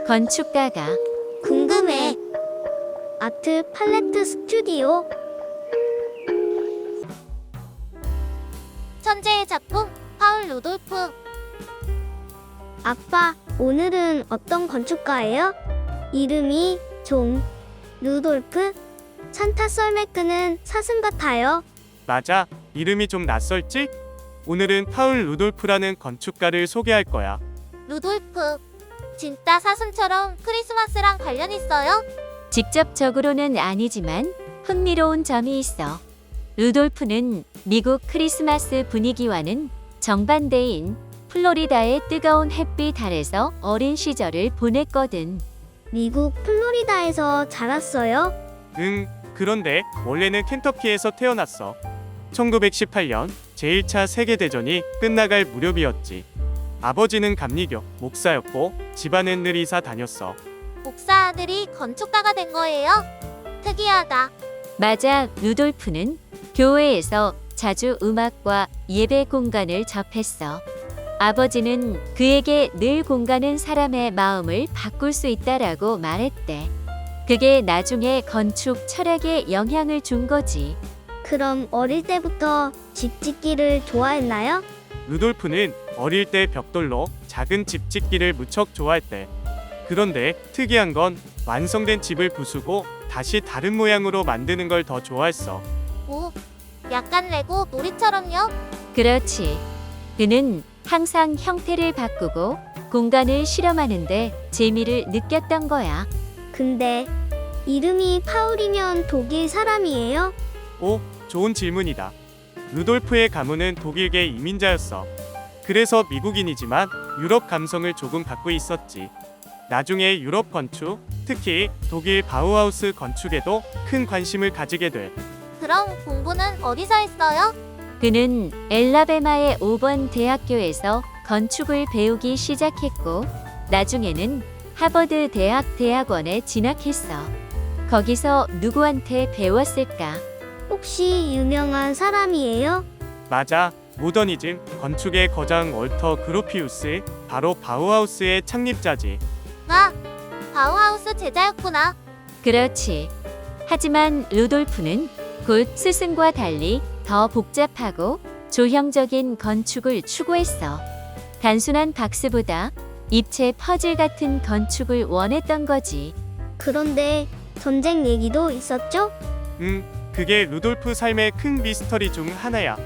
건축가가 궁금해. 아트 팔레트 스튜디오. 천재의 작품 파울 루돌프. 아빠, 오늘은 어떤 건축가예요? 이름이 좀 루돌프? 산타 썰매 끄는 사슴 같아요. 맞아. 이름이 좀 낯설지? 오늘은 파울 루돌프라는 건축가를 소개할 거야. 루돌프. 진짜 사슴처럼 크리스마스랑 관련 있어요? 직접적으로는 아니지만 흥미로운 점이 있어. 루돌프는 미국 크리스마스 분위기와는 정반대인 플로리다의 뜨거운 햇빛 아래서 어린 시절을 보냈거든. 미국 플로리다에서 자랐어요. 응, 그런데 원래는 켄터키에서 태어났어. 1918년 제1차 세계대전이 끝나갈 무렵이었지. 아버지는 감리교, 목사였고 집안은 늘 이사 다녔어. 목사 아들이 건축가가 된 거예요? 특이하다. 맞아, 루돌프는 교회에서 자주 음악과 예배 공간을 접했어. 아버지는 그에게 늘 공간은 사람의 마음을 바꿀 수 있다라고 말했대. 그게 나중에 건축 철학에 영향을 준 거지. 그럼 어릴 때부터 집 짓기를 좋아했나요? 루돌프는 어릴 때 벽돌로 작은 집 짓기를 무척 좋아했대. 그런데 특이한 건 완성된 집을 부수고 다시 다른 모양으로 만드는 걸 더 좋아했어. 오, 약간 레고 놀이처럼요? 그렇지. 그는 항상 형태를 바꾸고 공간을 실험하는데 재미를 느꼈던 거야. 근데 이름이 파울이면 독일 사람이에요? 오, 좋은 질문이다. 루돌프의 가문은 독일계 이민자였어. 그래서 미국인이지만 유럽 감성을 조금 갖고 있었지. 나중에 유럽 건축, 특히 독일 바우하우스 건축에도 큰 관심을 가지게 돼. 그럼 공부는 어디서 했어요? 그는 엘라베마의 5번 대학교에서 건축을 배우기 시작했고 나중에는 하버드 대학원에 진학했어. 거기서 누구한테 배웠을까? 혹시 유명한 사람이에요? 맞아. 모더니즘 건축의 거장 월터 그로피우스, 바로 바우하우스의 창립자지. 아, 바우하우스 제자였구나. 그렇지. 하지만 루돌프는 곧 스승과 달리 더 복잡하고 조형적인 건축을 추구했어. 단순한 박스보다 입체 퍼즐 같은 건축을 원했던 거지. 그런데 전쟁 얘기도 있었죠? 그게 루돌프 삶의 큰 미스터리 중 하나야.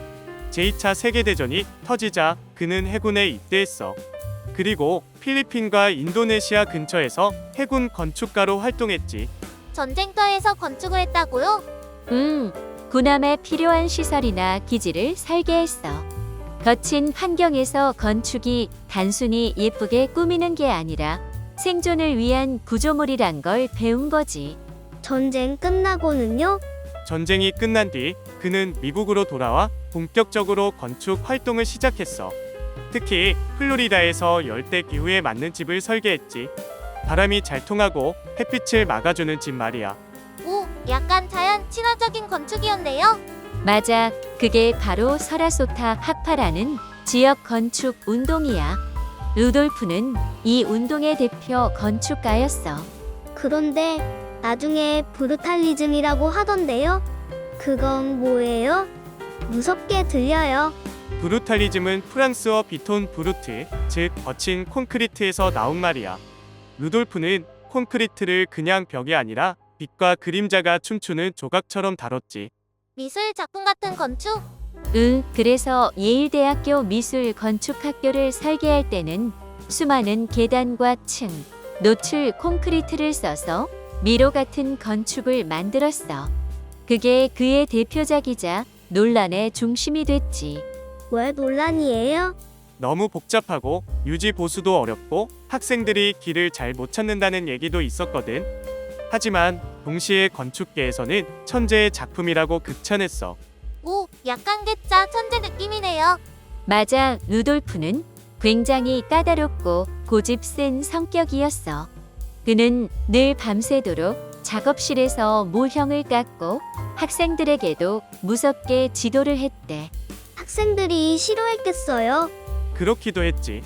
제2차 세계대전이 터지자 그는 해군에 입대했어. 그리고 필리핀과 인도네시아 근처에서 해군 건축가로 활동했지. 전쟁터에서 건축을 했다고요? 군함에 필요한 시설이나 기지를 설계했어. 거친 환경에서 건축이 단순히 예쁘게 꾸미는 게 아니라 생존을 위한 구조물이란 걸 배운 거지. 전쟁 끝나고는요? 전쟁이 끝난 뒤 그는 미국으로 돌아와 본격적으로 건축 활동을 시작했어. 특히 플로리다에서 열대 기후에 맞는 집을 설계했지. 바람이 잘 통하고 햇빛을 막아주는 집 말이야. 오, 약간 자연 친화적인 건축이었네요. 맞아. 그게 바로 서라소타 학파라는 지역 건축 운동이야. 루돌프는 이 운동의 대표 건축가였어. 그런데 나중에 브루탈리즘이라고 하던데요? 그건 뭐예요? 무섭게 들려요. 브루탈리즘은 프랑스어 비톤 브루트, 즉 거친 콘크리트에서 나온 말이야. 루돌프는 콘크리트를 그냥 벽이 아니라 빛과 그림자가 춤추는 조각처럼 다뤘지. 미술 작품 같은 건축? 그래서 예일대학교 미술 건축학교를 설계할 때는 수많은 계단과 층, 노출 콘크리트를 써서 미로 같은 건축을 만들었어. 그게 그의 대표작이자 논란의 중심이 됐지. 왜 논란이에요? 너무 복잡하고 유지 보수도 어렵고 학생들이 길을 잘 못 찾는다는 얘기도 있었거든. 하지만 동시에 건축계에서는 천재의 작품이라고 극찬했어. 오, 약간 괴짜 천재 느낌이네요. 맞아, 루돌프는 굉장히 까다롭고 고집 센 성격이었어. 그는 늘 밤새도록 작업실에서 모형을 깎고 학생들에게도 무섭게 지도를 했대. 학생들이 싫어했겠어요? 그렇기도 했지.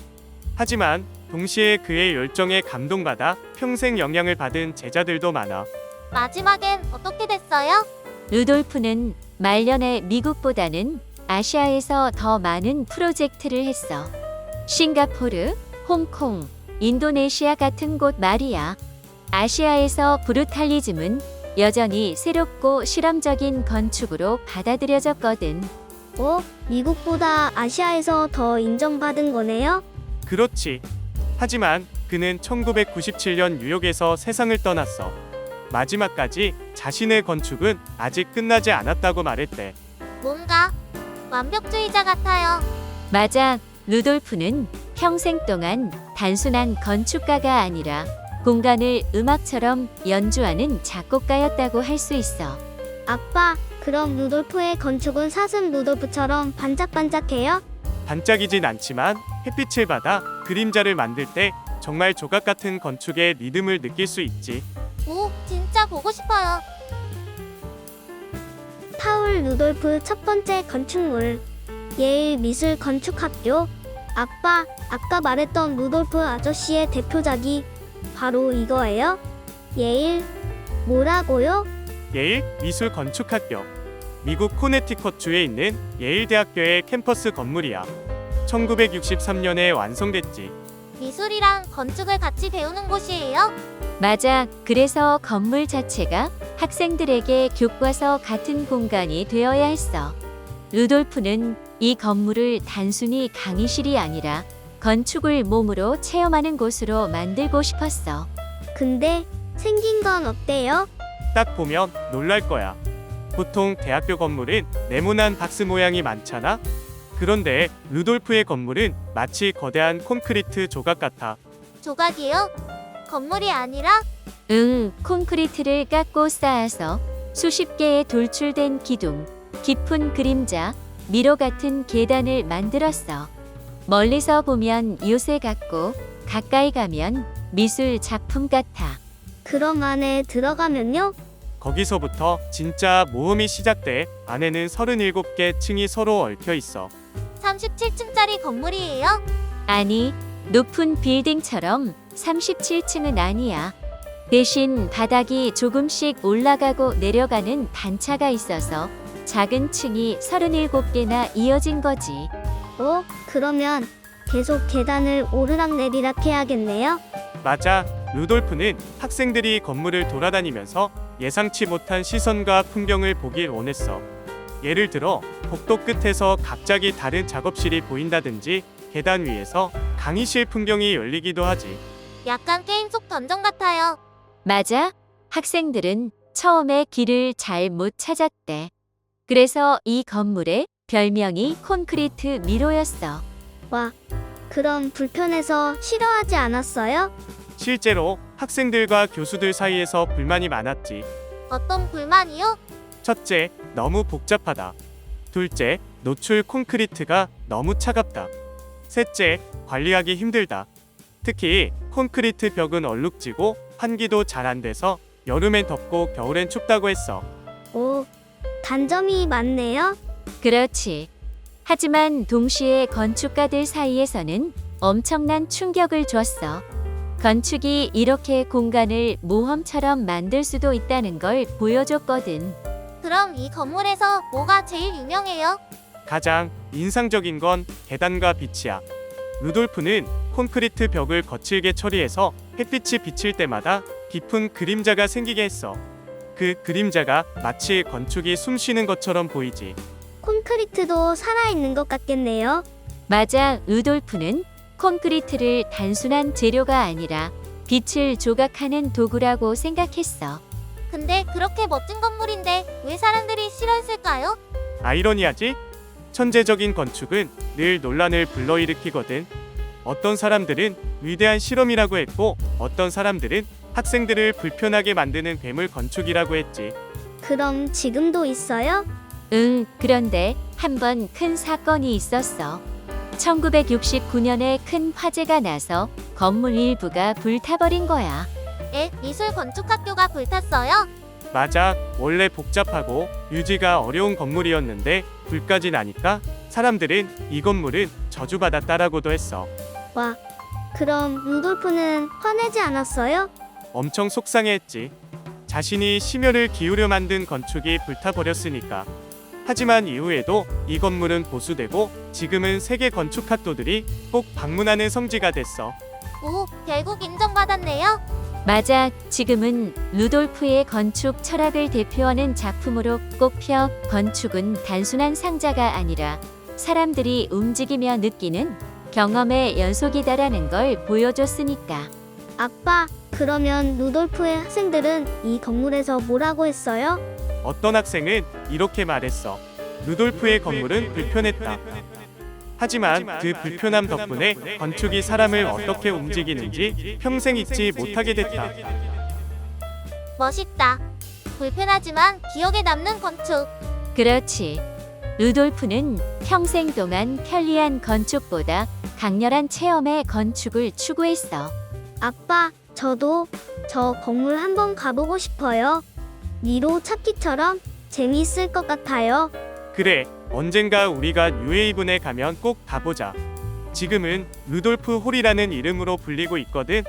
하지만 동시에 그의 열정에 감동받아 평생 영향을 받은 제자들도 많아. 마지막엔 어떻게 됐어요? 루돌프는 말년에 미국보다는 아시아에서 더 많은 프로젝트를 했어. 싱가포르, 홍콩, 인도네시아 같은 곳 말이야. 아시아에서 브루탈리즘은 여전히 새롭고 실험적인 건축으로 받아들여졌거든. 미국보다 아시아에서 더 인정받은 거네요? 그렇지. 하지만 그는 1997년 뉴욕에서 세상을 떠났어. 마지막까지 자신의 건축은 아직 끝나지 않았다고 말했대. 뭔가 완벽주의자 같아요. 맞아, 루돌프는 평생 동안 단순한 건축가가 아니라 공간을 음악처럼 연주하는 작곡가였다고 할 수 있어. 아빠, 그럼 루돌프의 건축은 사슴 루돌프처럼 반짝반짝해요? 반짝이진 않지만 햇빛을 받아 그림자를 만들 때 정말 조각 같은 건축의 리듬을 느낄 수 있지. 오, 진짜 보고 싶어요. 파울 루돌프 첫 번째 건축물. 예일 미술 건축학교. 아빠, 아까 말했던 루돌프 아저씨의 대표작이 바로 이거예요? 예일 뭐라고요? 예일 미술 건축학교. 미국 코네티컷주에 있는 예일 대학교의 캠퍼스 건물이야. 1963년에 완성됐지. 미술이랑 건축을 같이 배우는 곳이에요? 맞아, 그래서 건물 자체가 학생들에게 교과서 같은 공간이 되어야 했어. 루돌프는 이 건물을 단순히 강의실이 아니라 건축을 몸으로 체험하는 곳으로 만들고 싶었어. 근데 생긴 건 어때요? 딱 보면 놀랄 거야. 보통 대학교 건물은 네모난 박스 모양이 많잖아. 그런데 루돌프의 건물은 마치 거대한 콘크리트 조각 같아. 조각이요? 건물이 아니라? 콘크리트를 깎고 쌓아서 수십 개의 돌출된 기둥, 깊은 그림자, 미로 같은 계단을 만들었어. 멀리서 보면 요새 같고 가까이 가면 미술 작품 같아. 그럼 안에 들어가면요? 거기서부터 진짜 모험이 시작돼. 안에는 37개 층이 서로 얽혀 있어. 37층짜리 건물이에요? 아니, 높은 빌딩처럼 37층은 아니야. 대신 바닥이 조금씩 올라가고 내려가는 단차가 있어서 작은 층이 37개나 이어진 거지. 그러면 계속 계단을 오르락내리락 해야겠네요? 맞아. 루돌프는 학생들이 건물을 돌아다니면서 예상치 못한 시선과 풍경을 보길 원했어. 예를 들어 복도 끝에서 갑자기 다른 작업실이 보인다든지 계단 위에서 강의실 풍경이 열리기도 하지. 약간 게임 속 던전 같아요. 맞아. 학생들은 처음에 길을 잘 못 찾았대. 그래서 이 건물의 별명이 콘크리트 미로였어. 와, 그럼 불편해서 싫어하지 않았어요? 실제로 학생들과 교수들 사이에서 불만이 많았지. 어떤 불만이요? 첫째, 너무 복잡하다. 둘째, 노출 콘크리트가 너무 차갑다. 셋째, 관리하기 힘들다. 특히 콘크리트 벽은 얼룩지고 환기도 잘 안 돼서 여름엔 덥고 겨울엔 춥다고 했어. 단점이 많네요? 그렇지. 하지만 동시에 건축가들 사이에서는 엄청난 충격을 줬어. 건축이 이렇게 공간을 모험처럼 만들 수도 있다는 걸 보여줬거든. 그럼 이 건물에서 뭐가 제일 유명해요? 가장 인상적인 건 계단과 빛이야. 루돌프는 콘크리트 벽을 거칠게 처리해서 햇빛이 비칠 때마다 깊은 그림자가 생기게 했어. 그 그림자가 마치 건축이 숨쉬는 것처럼 보이지. 콘크리트도 살아있는 것 같겠네요? 맞아, 루돌프는 콘크리트를 단순한 재료가 아니라 빛을 조각하는 도구라고 생각했어. 근데 그렇게 멋진 건물인데 왜 사람들이 싫어했을까요? 아이러니하지? 천재적인 건축은 늘 논란을 불러일으키거든. 어떤 사람들은 위대한 실험이라고 했고 어떤 사람들은 학생들을 불편하게 만드는 괴물 건축이라고 했지. 그럼 지금도 있어요? 그런데 한 번 큰 사건이 있었어. 1969년에 큰 화재가 나서 건물 일부가 불타버린 거야. 미술 건축학교가 불탔어요? 맞아. 원래 복잡하고 유지가 어려운 건물이었는데 불까지 나니까 사람들은 이 건물은 저주받았다라고도 했어. 와, 그럼 루돌프는 화내지 않았어요? 엄청 속상해했지. 자신이 심혈을 기울여 만든 건축이 불타버렸으니까. 하지만 이후에도 이 건물은 보수되고 지금은 세계 건축 핫도들이 꼭 방문하는 성지가 됐어. 오, 결국 인정받았네요. 맞아, 지금은 루돌프의 건축 철학을 대표하는 작품으로 꼽혀. 건축은 단순한 상자가 아니라 사람들이 움직이며 느끼는 경험의 연속이다라는 걸 보여줬으니까. 아빠, 그러면 루돌프의 학생들은 이 건물에서 뭐라고 했어요? 어떤 학생은 이렇게 말했어. 루돌프의 건물은 불편했다. 하지만 그 불편함 덕분에 건축이 사람을 어떻게 움직이는지 평생 잊지 못하게 됐다. 멋있다. 불편하지만 기억에 남는 건축. 그렇지. 루돌프는 평생 동안 편리한 건축보다 강렬한 체험의 건축을 추구했어. 아빠, 저도 저 건물 한번 가보고 싶어요. 미로 찾기처럼 재미있을 것 같아요. 그래, 언젠가 우리가 뉴에이븐에 가면 꼭 가보자. 지금은 루돌프 홀이라는 이름으로 불리고 있거든.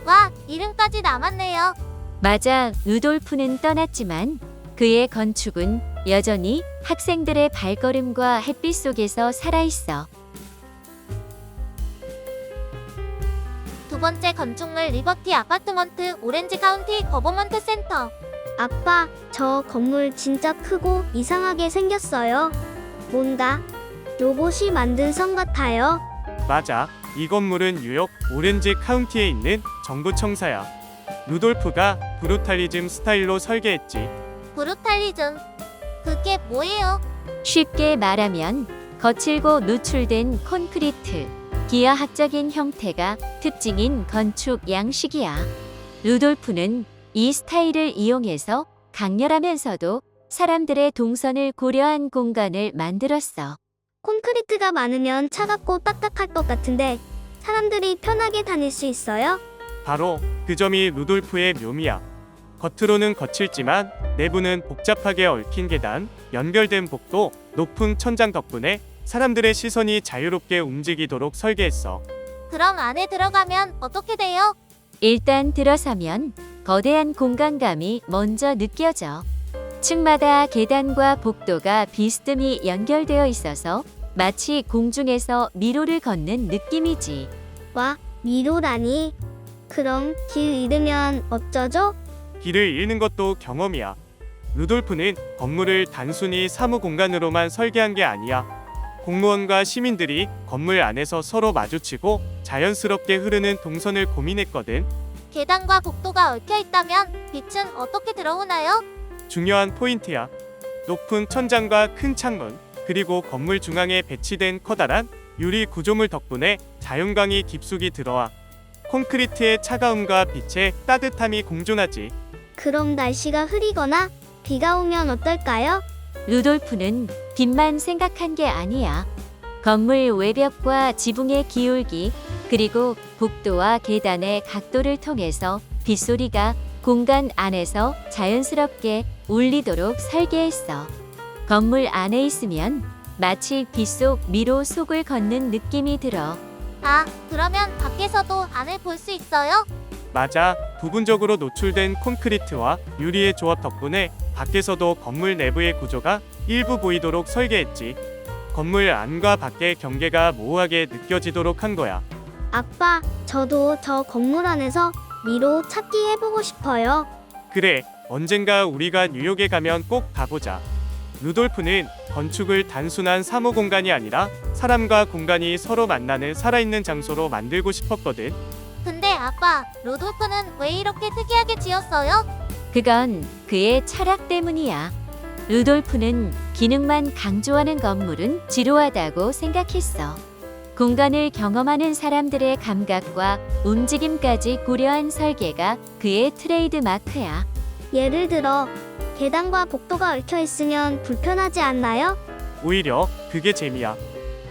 와, 이름까지 남았네요. 맞아, 루돌프는 떠났지만 그의 건축은 여전히 학생들의 발걸음과 햇빛 속에서 살아있어. 두 번째 건축물 리버티 아파트먼트 오렌지 카운티 거버먼트 센터. 아빠, 저 건물 진짜 크고 이상하게 생겼어요. 뭔가 로봇이 만든 성 같아요. 맞아, 이 건물은 뉴욕 오렌지 카운티에 있는 정부청사야. 루돌프가 브루탈리즘 스타일로 설계했지. 브루탈리즘. 그게 뭐예요? 쉽게 말하면 거칠고 노출된 콘크리트, 기하학적인 형태가 특징인 건축 양식이야. 루돌프는 이 스타일을 이용해서 강렬하면서도 사람들의 동선을 고려한 공간을 만들었어. 콘크리트가 많으면 차갑고 딱딱할 것 같은데 사람들이 편하게 다닐 수 있어요? 바로 그 점이 루돌프의 묘미야. 겉으로는 거칠지만 내부는 복잡하게 얽힌 계단, 연결된 복도, 높은 천장 덕분에 사람들의 시선이 자유롭게 움직이도록 설계했어. 그럼 안에 들어가면 어떻게 돼요? 일단 들어서면 거대한 공간감이 먼저 느껴져. 층마다 계단과 복도가 비스듬히 연결되어 있어서 마치 공중에서 미로를 걷는 느낌이지. 와, 미로라니. 그럼 길 잃으면 어쩌죠? 길을 잃는 것도 경험이야. 루돌프는 건물을 단순히 사무 공간으로만 설계한 게 아니야. 공무원과 시민들이 건물 안에서 서로 마주치고 자연스럽게 흐르는 동선을 고민했거든. 계단과 복도가 얽혀 있다면 빛은 어떻게 들어오나요? 중요한 포인트야. 높은 천장과 큰 창문, 그리고 건물 중앙에 배치된 커다란 유리 구조물 덕분에 자연광이 깊숙이 들어와. 콘크리트의 차가움과 빛의 따뜻함이 공존하지. 그럼 날씨가 흐리거나 비가 오면 어떨까요? 루돌프는 빛만 생각한 게 아니야. 건물 외벽과 지붕의 기울기, 그리고 복도와 계단의 각도를 통해서 빗소리가 공간 안에서 자연스럽게 울리도록 설계했어. 건물 안에 있으면 마치 빗속 미로 속을 걷는 느낌이 들어. 아, 그러면 밖에서도 안을 볼 수 있어요? 맞아, 부분적으로 노출된 콘크리트와 유리의 조합 덕분에 밖에서도 건물 내부의 구조가 일부 보이도록 설계했지. 건물 안과 밖의 경계가 모호하게 느껴지도록 한 거야. 아빠, 저도 저 건물 안에서 미로 찾기 해보고 싶어요. 그래, 언젠가 우리가 뉴욕에 가면 꼭 가보자. 루돌프는 건축을 단순한 사무 공간이 아니라 사람과 공간이 서로 만나는 살아있는 장소로 만들고 싶었거든. 근데 아빠, 루돌프는 왜 이렇게 특이하게 지었어요? 그건 그의 철학 때문이야. 루돌프는 기능만 강조하는 건물은 지루하다고 생각했어. 공간을 경험하는 사람들의 감각과 움직임까지 고려한 설계가 그의 트레이드 마크야. 예를 들어 계단과 복도가 얽혀 있으면 불편하지 않나요? 오히려 그게 재미야.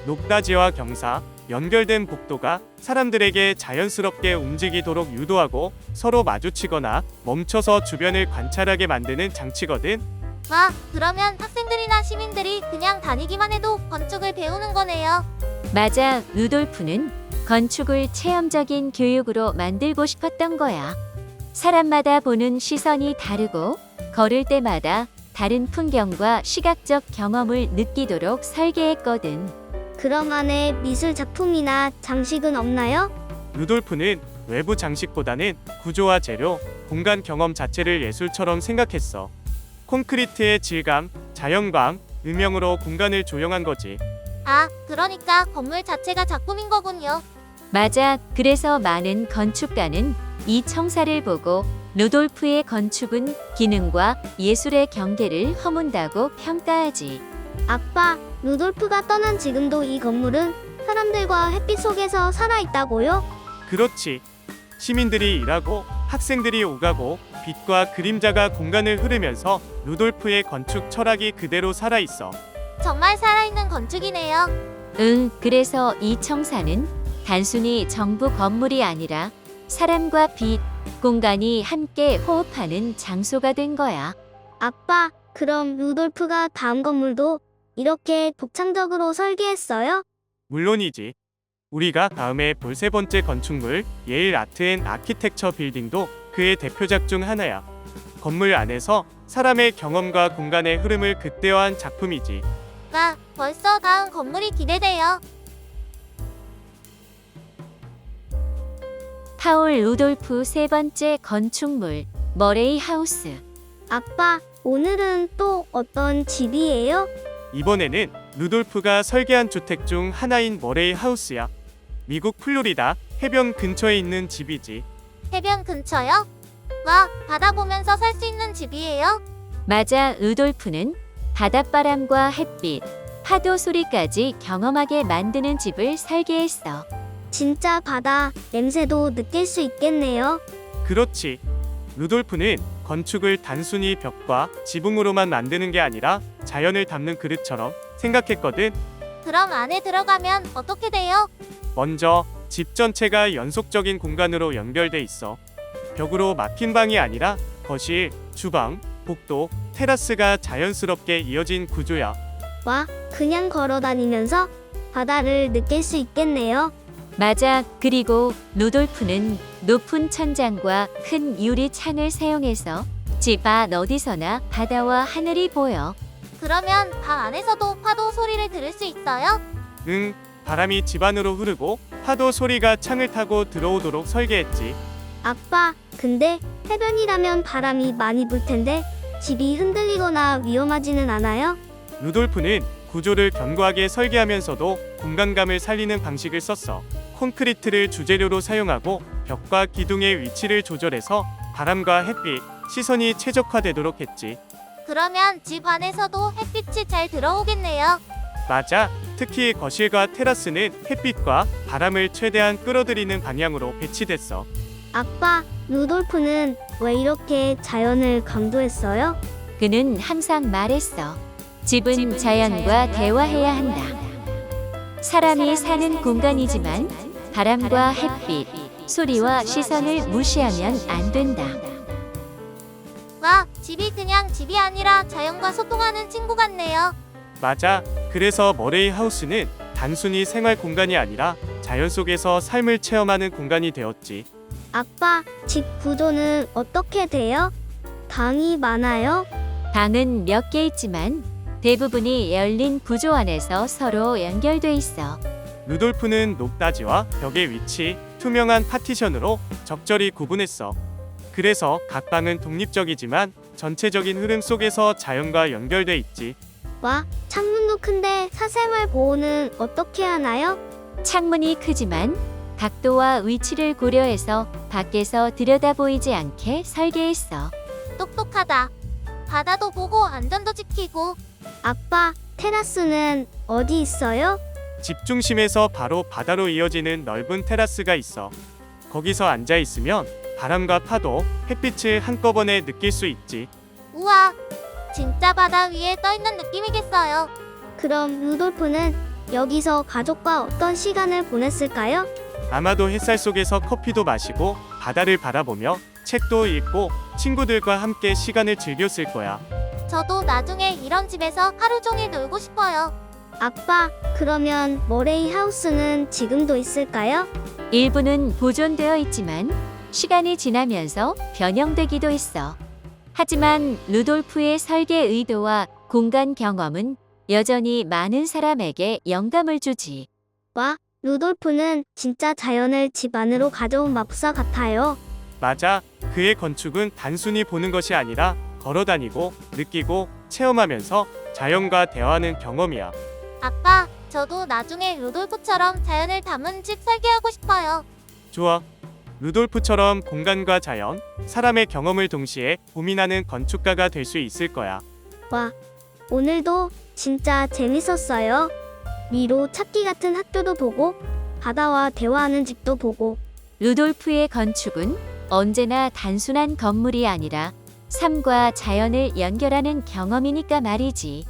높낮이와 경사, 연결된 복도가 사람들에게 자연스럽게 움직이도록 유도하고 서로 마주치거나 멈춰서 주변을 관찰하게 만드는 장치거든. 와, 그러면 학생들이나 시민들이 그냥 다니기만 해도 건축을 배우는 거네요. 맞아, 루돌프는 건축을 체험적인 교육으로 만들고 싶었던 거야. 사람마다 보는 시선이 다르고 걸을 때마다 다른 풍경과 시각적 경험을 느끼도록 설계했거든. 그럼 안에 미술 작품이나 장식은 없나요? 루돌프는 외부 장식보다는 구조와 재료, 공간 경험 자체를 예술처럼 생각했어. 콘크리트의 질감, 자연광, 음영으로 공간을 조형한 거지. 아, 그러니까 건물 자체가 작품인 거군요. 맞아. 그래서 많은 건축가는 이 청사를 보고 루돌프의 건축은 기능과 예술의 경계를 허문다고 평가하지. 아빠, 루돌프가 떠난 지금도 이 건물은 사람들과 햇빛 속에서 살아있다고요? 그렇지. 시민들이 일하고 학생들이 오가고 빛과 그림자가 공간을 흐르면서 루돌프의 건축 철학이 그대로 살아있어. 정말 살아있는 건축이네요. 그래서 이 청사는 단순히 정부 건물이 아니라 사람과 빛, 공간이 함께 호흡하는 장소가 된 거야. 아빠, 그럼 루돌프가 다음 건물도 이렇게 독창적으로 설계했어요? 물론이지. 우리가 다음에 볼 세 번째 건축물 예일 아트 앤 아키텍처 빌딩도 그의 대표작 중 하나야. 건물 안에서 사람의 경험과 공간의 흐름을 극대화한 작품이지. 와, 벌써 다음 건물이 기대돼요. 파울 루돌프 세 번째 건축물 머레이 하우스. 아빠, 오늘은 또 어떤 집이에요? 이번에는 루돌프가 설계한 주택 중 하나인 머레이 하우스야. 미국 플로리다 해변 근처에 있는 집이지. 해변 근처요? 와, 바다 보면서 살 수 있는 집이에요? 맞아. 루돌프는 바닷바람과 햇빛, 파도 소리까지 경험하게 만드는 집을 설계했어. 진짜 바다 냄새도 느낄 수 있겠네요. 그렇지. 루돌프는 건축을 단순히 벽과 지붕으로만 만드는 게 아니라 자연을 담는 그릇처럼 생각했거든. 그럼 안에 들어가면 어떻게 돼요? 먼저 집 전체가 연속적인 공간으로 연결돼 있어. 벽으로 막힌 방이 아니라 거실, 주방, 복도, 테라스가 자연스럽게 이어진 구조야. 와, 그냥 걸어 다니면서 바다를 느낄 수 있겠네요. 맞아. 그리고 루돌프는 높은 천장과 큰 유리 창을 사용해서 집 안 어디서나 바다와 하늘이 보여. 그러면 방 안에서도 파도 소리를 들을 수 있어요? 응, 바람이 집 안으로 흐르고 파도 소리가 창을 타고 들어오도록 설계했지. 아빠, 근데 해변이라면 바람이 많이 불 텐데 집이 흔들리거나 위험하지는 않아요? 루돌프는 구조를 견고하게 설계하면서도 공간감을 살리는 방식을 썼어. 콘크리트를 주재료로 사용하고 벽과 기둥의 위치를 조절해서 바람과 햇빛, 시선이 최적화되도록 했지. 그러면 집 안에서도 햇빛이 잘 들어오겠네요. 맞아. 특히 거실과 테라스는 햇빛과 바람을 최대한 끌어들이는 방향으로 배치됐어. 아빠, 루돌프는 왜 이렇게 자연을 강조했어요? 그는 항상 말했어. 집은 자연과 대화해야 한다. 사람이 사는 공간이지만 바람과 햇빛, 소리와 시선을 무시하면 안 된다. 와, 집이 그냥 집이 아니라 자연과 소통하는 친구 같네요. 맞아. 그래서 머레이 하우스는 단순히 생활 공간이 아니라 자연 속에서 삶을 체험하는 공간이 되었지. 아빠, 집 구조는 어떻게 돼요? 방이 많아요? 방은 몇 개 있지만 대부분이 열린 구조 안에서 서로 연결돼 있어. 루돌프는 높낮이와 벽의 위치, 투명한 파티션으로 적절히 구분했어. 그래서 각 방은 독립적이지만 전체적인 흐름 속에서 자연과 연결돼 있지. 와, 창문도 큰데 사생활 보호는 어떻게 하나요? 창문이 크지만 각도와 위치를 고려해서 밖에서 들여다 보이지 않게 설계했어. 똑똑하다. 바다도 보고 안전도 지키고. 아빠, 테라스는 어디 있어요? 집 중심에서 바로 바다로 이어지는 넓은 테라스가 있어. 거기서 앉아 있으면 바람과 파도, 햇빛을 한꺼번에 느낄 수 있지. 우와, 진짜 바다 위에 떠 있는 느낌이겠어요. 그럼 루돌프는 여기서 가족과 어떤 시간을 보냈을까요? 아마도 햇살 속에서 커피도 마시고 바다를 바라보며 책도 읽고 친구들과 함께 시간을 즐겼을 거야. 저도 나중에 이런 집에서 하루 종일 놀고 싶어요. 아빠, 그러면 머레이 하우스는 지금도 있을까요? 일부는 보존되어 있지만 시간이 지나면서 변형되기도 했어. 하지만 루돌프의 설계 의도와 공간 경험은 여전히 많은 사람에게 영감을 주지. 와, 루돌프는 진짜 자연을 집 안으로 가져온 마법사 같아요. 맞아. 그의 건축은 단순히 보는 것이 아니라 걸어다니고 느끼고 체험하면서 자연과 대화하는 경험이야. 아빠, 저도 나중에 루돌프처럼 자연을 담은 집 설계하고 싶어요. 좋아. 루돌프처럼 공간과 자연, 사람의 경험을 동시에 고민하는 건축가가 될 수 있을 거야. 와, 오늘도 진짜 재밌었어요. 미로 찾기 같은 학교도 보고, 바다와 대화하는 집도 보고. 루돌프의 건축은 언제나 단순한 건물이 아니라 삶과 자연을 연결하는 경험이니까 말이지.